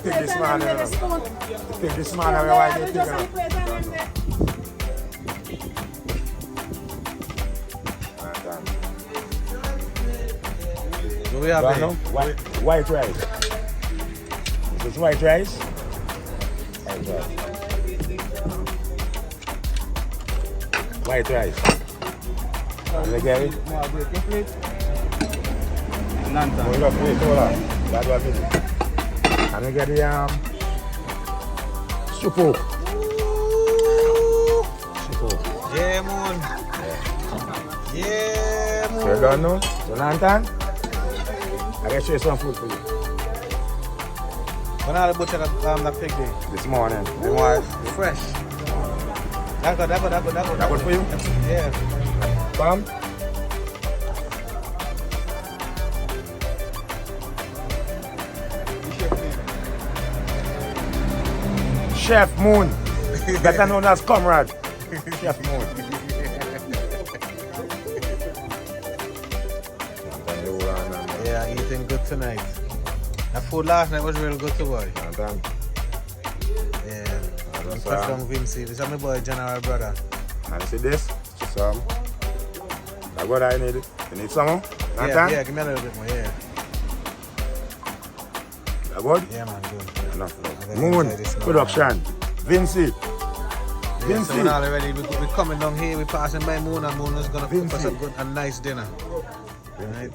pick this man. Pick this man and why they pick him. Do we have it? White rice. Is this white rice? White rice. White rice. You get it? Lantern. Hold up, wait, hold on. That's what it is. And you get the soup. Soup. Yeah, moon. Yeah, moon. So you don't know? So lantern? I can show you some food for you. When are the butcher that pig day? This morning. You want Fresh. That good. that good for you? Yeah. Come. Chef Moon. Better known as Comrade. Chef Moon. Yeah, eating good tonight. That food last night was real good too, boy. Yeah. Touch down Vinci. This is my boy, General Brother. And see this? Some. That's what I need. You need some more? Yeah, give me a little bit more, yeah. That good? Yeah, man, good. Enough. then Moon inside this now, Production. Vinci. Yeah, so Vinci. we're already, we're coming down here, we're passing by Moon, and Moon is going to cook us a nice dinner. Right?